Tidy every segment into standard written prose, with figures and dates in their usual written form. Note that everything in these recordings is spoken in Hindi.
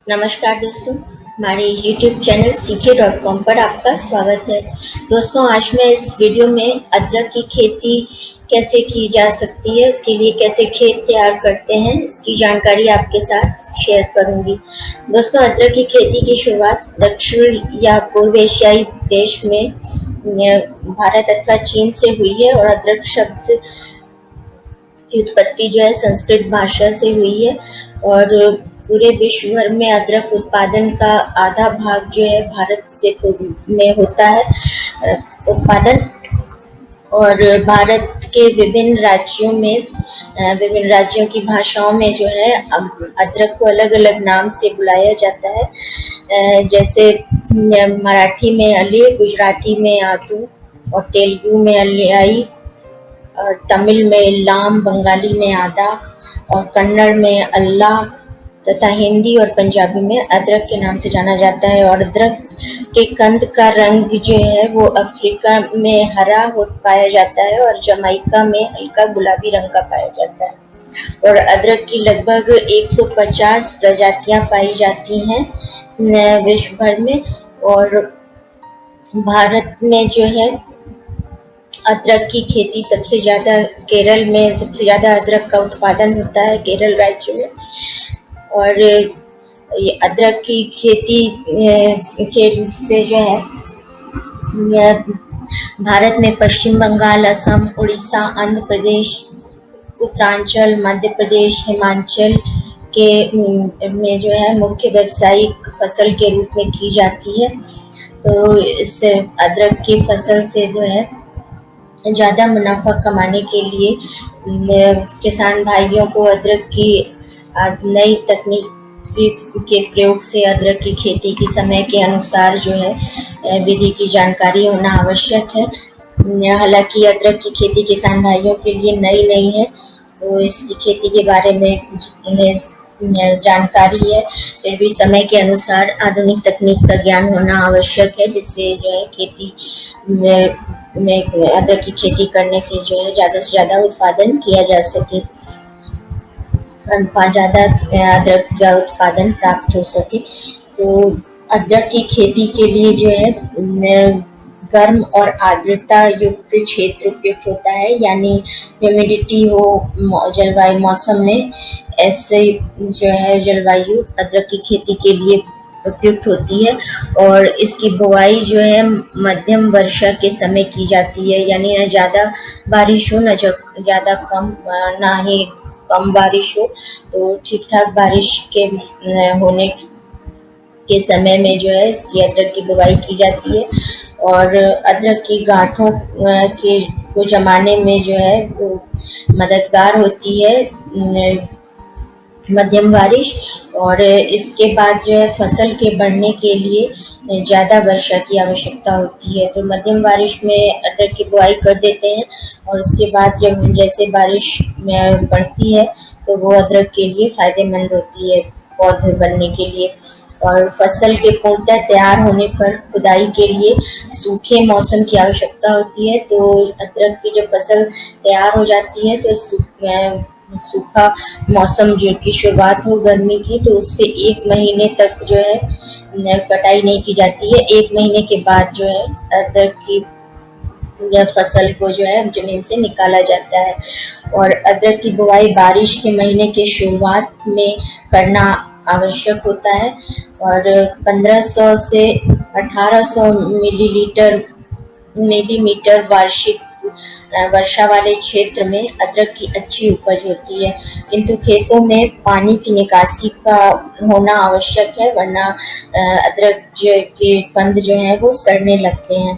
नमस्कार दोस्तों, हमारे यूट्यूब चैनल सीखे.com पर आपका स्वागत है। दोस्तों, आज मैं इस वीडियो में अदरक की खेती कैसे की जा सकती है, इसके लिए कैसे खेत तैयार करते हैं, इसकी जानकारी आपके साथ शेयर करूंगी। दोस्तों, अदरक की खेती की शुरुआत दक्षिण या पूर्व एशियाई देश में भारत अथवा चीन से हुई है और अदरक शब्द की उत्पत्ति जो है संस्कृत भाषा से हुई है और पूरे विश्व भर में अदरक उत्पादन का आधा भाग जो है भारत से में होता है उत्पादन। और भारत के विभिन्न राज्यों में विभिन्न राज्यों की भाषाओं में जो है अदरक को अलग अलग नाम से बुलाया जाता है। जैसे मराठी में अली, गुजराती में आदू और तेलुगु में अलियाई और तमिल में लाम, बंगाली में आदा और कन्नड़ में अल्लाह तथा हिंदी और पंजाबी में अदरक के नाम से जाना जाता है। और अदरक के कंद का रंग जो है वो अफ्रीका में हरा पाया जाता है और जमाइका में हल्का गुलाबी रंग का पाया जाता है। और अदरक की लगभग 150 प्रजातियां पाई जाती हैं विश्व भर में। और भारत में जो है अदरक की खेती सबसे ज़्यादा केरल में सबसे ज़्यादा अदरक का उत्पादन होता है, केरल राज्य में। और ये अदरक की खेती के से जो है भारत में पश्चिम बंगाल, असम, उड़ीसा, आंध्र प्रदेश, उत्तरांचल, मध्य प्रदेश, हिमाचल के में जो है मुख्य व्यावसायिक फसल के रूप में की जाती है। तो इस अदरक की फसल से जो है ज़्यादा मुनाफा कमाने के लिए किसान भाइयों को अदरक की नई तकनीक के प्रयोग से अदरक की खेती की समय के अनुसार जो है विधि की जानकारी होना आवश्यक है। हालांकि अदरक की खेती किसान भाइयों के लिए नई नहीं है, तो इसकी खेती के बारे में उन्हें जानकारी है, फिर भी समय के अनुसार आधुनिक तकनीक का ज्ञान होना आवश्यक है, जिससे जो है खेती में अदरक की खेती करने से जो है ज़्यादा से ज़्यादा उत्पादन किया जा सके, ज़्यादा अदरक का उत्पादन प्राप्त हो सके। तो अदरक की खेती के लिए जो है गर्म और आर्द्रता युक्त क्षेत्र उपयुक्त होता है, यानी ह्यूमिडिटी हो जलवायु मौसम में, ऐसे जो है जलवायु अदरक की खेती के लिए उपयुक्त होती है। और इसकी बुआई जो है मध्यम वर्षा के समय की जाती है, यानी न ज़्यादा बारिश हो न ज़्यादा कम, ना ही कम बारिश हो, तो ठीक ठाक बारिश के होने के समय में जो है इसकी अदरक की बुवाई की जाती है। और अदरक की गांठों के को जमाने में जो है वो मददगार होती है मध्यम बारिश। और इसके बाद जो है फसल के बढ़ने के लिए ज़्यादा वर्षा की आवश्यकता होती है, तो मध्यम बारिश में अदरक की बुआई कर देते हैं। और उसके बाद जब जैसे बारिश में बढ़ती है तो वो अदरक के लिए फ़ायदेमंद होती है पौधे बनने के लिए। और फसल के पूर्णतः तैयार होने पर खुदाई के लिए सूखे मौसम की आवश्यकता होती है। तो अदरक की जब फसल तैयार हो जाती है तो सूखा मौसम जो की शुरुआत हो गर्मी की, तो उसके 1 महीने तक जो है कटाई नहीं की जाती है। 1 महीने के बाद जो है अदरक की फसल को जो है जमीन से निकाला जाता है। और अदरक की बुवाई बारिश के महीने के शुरुआत में करना आवश्यक होता है। और 1500 से 1800 मिलीमीटर वार्षिक वर्षा वाले क्षेत्र में अदरक की अच्छी उपज होती है, किंतु खेतों में पानी की निकासी का होना आवश्यक है, वरना अदरक के कंद जो है वो सड़ने लगते हैं।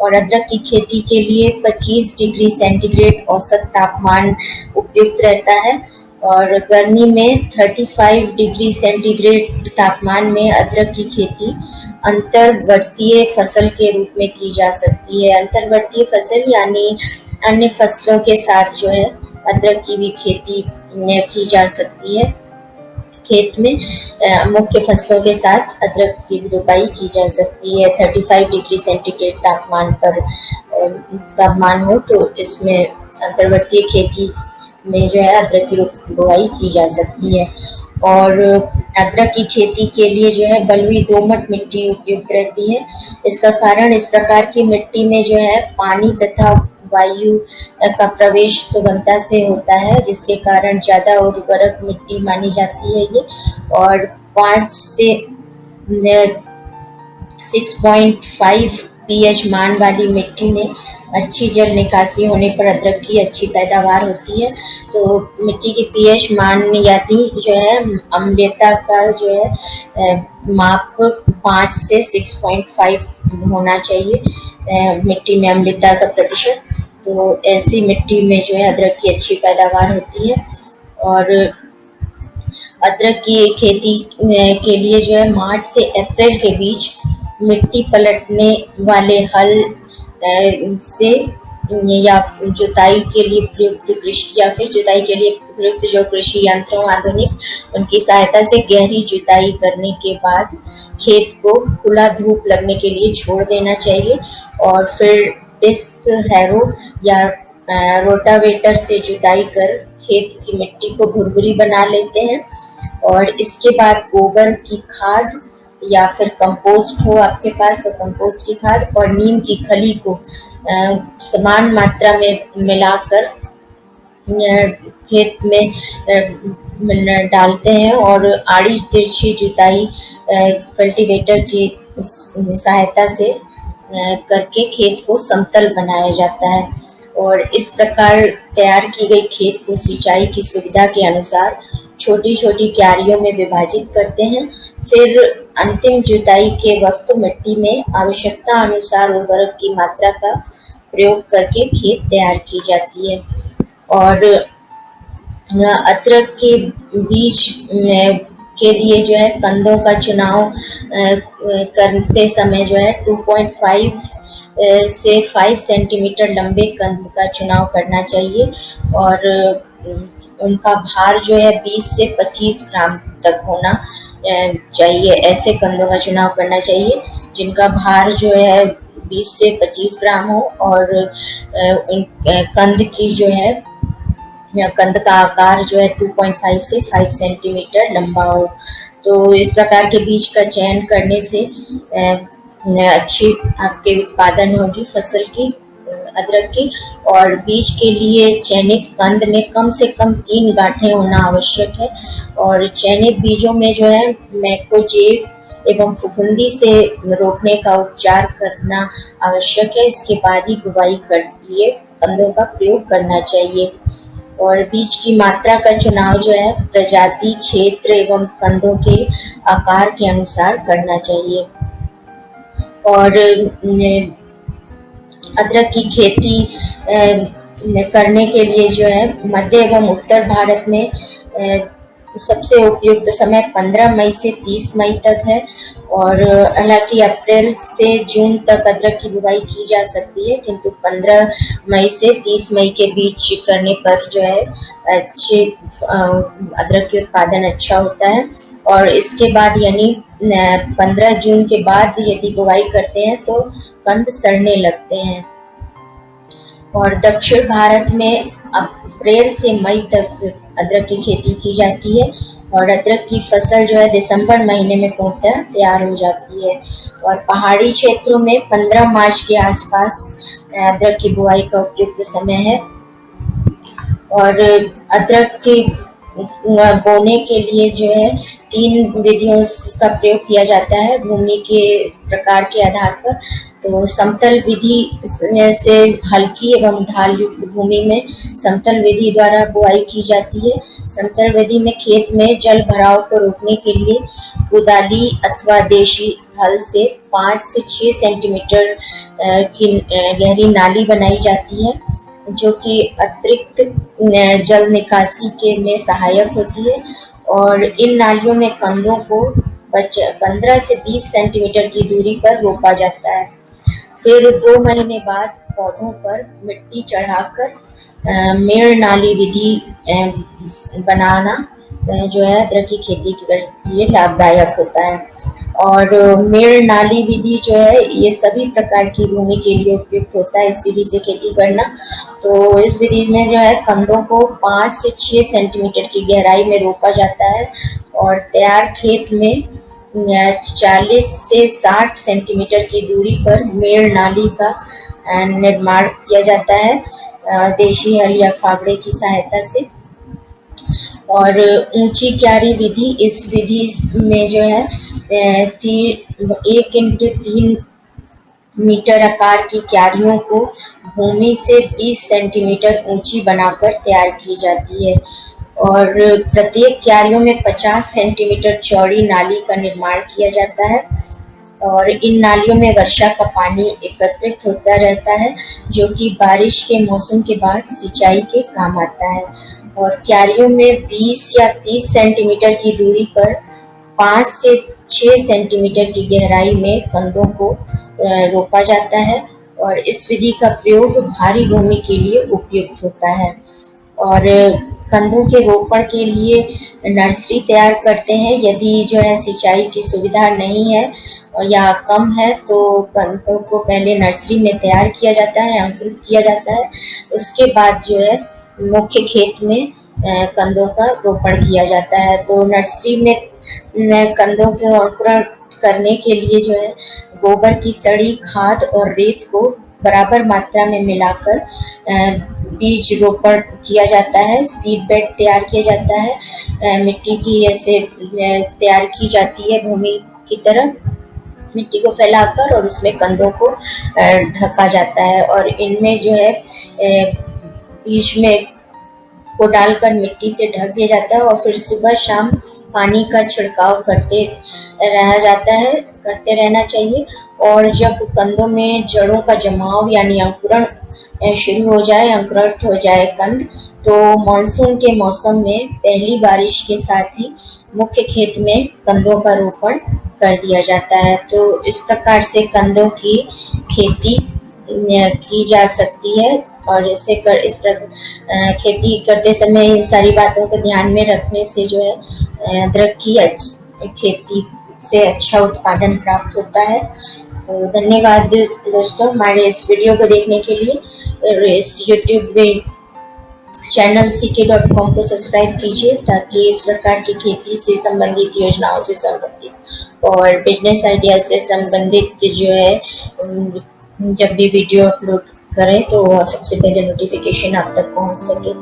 और अदरक की खेती के लिए 25 डिग्री सेंटीग्रेड औसत तापमान उपयुक्त रहता है। और गर्मी में 35 डिग्री सेंटीग्रेड तापमान में अदरक की खेती अंतर्वर्तीय फसल के रूप में की जा सकती है। अंतर्वर्तीय फसल यानी अन्य फसलों के साथ जो है अदरक की भी खेती की जा सकती है। खेत में मुख्य फसलों के साथ अदरक की रोपाई की जा सकती है। 35 डिग्री सेंटीग्रेड तापमान हो तो इसमें अंतर्वर्तीय खेती में जो है अदरक की बुआई की जा सकती है। और अदरक की खेती के लिए जो है बलुई दोमट मिट्टी उपयुक्त रहती है। इसका कारण इस प्रकार की मिट्टी में जो है पानी तथा वायु का प्रवेश सुगमता से होता है, जिसके कारण ज़्यादा उर्वरक मिट्टी मानी जाती है ये। और 5 से 6.5 pH मान वाली मिट्टी में अच्छी जल निकासी होने पर अदरक की अच्छी पैदावार होती है। तो मिट्टी की pH मान यदि जो है अम्लता का जो है माप 5 से 6.5 होना चाहिए मिट्टी में अम्लता का प्रतिशत। तो ऐसी मिट्टी में जो है अदरक की अच्छी पैदावार होती है। और अदरक की खेती के लिए जो है मार्च से अप्रैल के बीच मिट्टी पलटने वाले हल से या जुताई के लिए प्रयुक्त कृषि या फिर जुताई के लिए प्रयुक्त जो कृषि यंत्रों आधुनिक उनकी सहायता से गहरी जुताई करने के बाद खेत को खुला धूप लगने के लिए छोड़ देना चाहिए। और फिर डिस्क हैरो या रोटावेटर से जुताई कर खेत की मिट्टी को भुरभुरी बना लेते हैं। और इसके बाद गोबर की खाद या फिर कंपोस्ट हो आपके पास तो कंपोस्ट की खाद और नीम की खली को समान मात्रा में मिलाकर खेत में डालते हैं। और आड़ी तिरछी जुताई कल्टीवेटर की सहायता से करके खेत को समतल बनाया जाता है। और इस प्रकार तैयार की गई खेत को सिंचाई की सुविधा के अनुसार छोटी छोटी क्यारियों में विभाजित करते हैं। फिर अंतिम जुताई के वक्त मिट्टी में आवश्यकता अनुसार उर्वरक की मात्रा का प्रयोग करके खेत तैयार की जाती है। और अदरक के बीज के लिए जो है कंदों का चुनाव करते समय जो है 2.5 से 5 सेंटीमीटर लंबे कंद का चुनाव करना चाहिए। और उनका भार जो है 20 से 25 ग्राम तक होना चाहिए। ऐसे कंदों का चुनाव करना चाहिए जिनका भार जो है 20 से 25 ग्राम हो और कंद की जो है कंद का आकार जो है 2.5 से 5 सेंटीमीटर लंबा हो। तो इस प्रकार के बीज का चयन करने से अच्छी आपके उत्पादन होगी फसल की अदरक की। और बीज के लिए चयनित कंद में कम से कम 3 गांठें होना आवश्यक है। और चयनित बीजों में जो है मैक्रोजेव एवं फफूंदी से रोकने का उपचार करना आवश्यक है। इसके बाद ही बुवाई कर लिए कंदों का प्रयोग करना चाहिए। और बीज की मात्रा का चुनाव जो है प्रजाति क्षेत्र एवं कंदों के आकार के अनुसार करना चाहिए। और अदरक की खेती करने के लिए जो है मध्य एवं उत्तर भारत में सबसे उपयुक्त समय 15 मई से 30 मई तक है। और हालांकि अप्रैल से जून तक अदरक की बुवाई की जा सकती है, किंतु 15 मई से 30 मई के बीच करने पर जो है अच्छे अदरक के उत्पादन अच्छा होता है। और इसके बाद यानी 15 जून के बाद यदि बुवाई करते हैं तो कंद सड़ने लगते हैं। और दक्षिण भारत में अप्रैल से मई तक अदरक की खेती की जाती है। और अदरक की फसल जो है दिसंबर महीने में पूर्णतः तैयार हो जाती है। और पहाड़ी क्षेत्रों में 15 मार्च के आसपास अदरक की बुआई का उपयुक्त समय है। और अदरक के बोने के लिए जो है 3 विधियों का प्रयोग किया जाता है भूमि के प्रकार के आधार पर। तो समतल विधि से हल्की एवं ढाल युक्त भूमि में समतल विधि द्वारा बुआई की जाती है। समतल विधि में खेत में जल भराव को रोकने के लिए कुदाली अथवा देशी हल से 5 से 6 सेंटीमीटर की गहरी नाली बनाई जाती है, जो कि अतिरिक्त जल निकासी के में सहायक होती है। और इन नालियों में कंदों को 15 से 20 सेंटीमीटर की दूरी पर रोपा जाता है। फिर 2 महीने बाद पौधों पर मिट्टी चढ़ाकर मेड़ नाली विधि बनाना जो है अदरक की खेती के लिए लाभदायक होता है। और मेड़ नाली विधि जो है ये सभी प्रकार की भूमि के लिए उपयुक्त होता है इस विधि से खेती करना। तो इस विधि में जो है कंदों को 5 से 6 सेंटीमीटर की गहराई में रोपा जाता है और तैयार खेत में 40 से 60 सेंटीमीटर की दूरी पर मेड़ नाली का निर्माण किया जाता है देशी हल या फावड़े की सहायता से। और ऊंची क्यारी विधि, इस विधि में जो है 1x3 मीटर आकार की क्यारियों को भूमि से 20 सेंटीमीटर ऊंची बनाकर तैयार की जाती है और प्रत्येक क्यारियों में 50 सेंटीमीटर चौड़ी नाली का निर्माण किया जाता है और इन नालियों में वर्षा का पानी एकत्रित होता रहता है जो कि बारिश के मौसम के बाद सिंचाई के काम आता है। और क्यारियों में 20 या 30 सेंटीमीटर की दूरी पर 5 से 6 सेंटीमीटर की गहराई में कंदों को रोपा जाता है और इस विधि का प्रयोग भारी भूमि के लिए उपयुक्त होता है। और कंदों के रोपण के लिए नर्सरी तैयार करते हैं। यदि जो है सिंचाई की सुविधा नहीं है और या कम है तो कंदों को पहले नर्सरी में तैयार किया जाता है, अंकुरित किया जाता है। उसके बाद जो है मुख्य खेत में कंदों का रोपण किया जाता है। तो नर्सरी में कंदों के अंकुरण करने के लिए जो है गोबर की सड़ी, खाद और रेत को बराबर मात्रा में मिलाकर बीज रोपण किया जाता है। सीड बेड तैयार किया जाता है, मिट्टी की ऐसे तैयार की जाती है भूमि की तरह, मिट्टी को फैलाकर और उसमें कंदों को ढका जाता है और इनमें जो है बीज में को डालकर मिट्टी से ढक दिया जाता है और फिर सुबह शाम पानी का छिड़काव करते रहना चाहिए। और जब कंदों में जड़ों का जमाव यानी अंकुरण शुरू हो जाए, अंकुरित हो जाए कंद, तो मानसून के मौसम में पहली बारिश के साथ ही मुख्य खेत में कंदों का रोपण कर दिया जाता है। तो इस प्रकार से कंदों की खेती की जा सकती है और खेती करते समय इन सारी बातों को ध्यान में रखने से जो है अदरक की खेती से अच्छा उत्पादन प्राप्त होता है। तो धन्यवाद दोस्तों हमारे इस वीडियो को देखने के लिए। इस यूट्यूब चैनल ck.com को सब्सक्राइब कीजिए ताकि इस प्रकार की खेती से संबंधित योजनाओं से संबंधित और बिजनेस आइडिया से संबंधित जो है जब भी वीडियो अपलोड करें तो सबसे पहले नोटिफिकेशन आप तक पहुंच सके।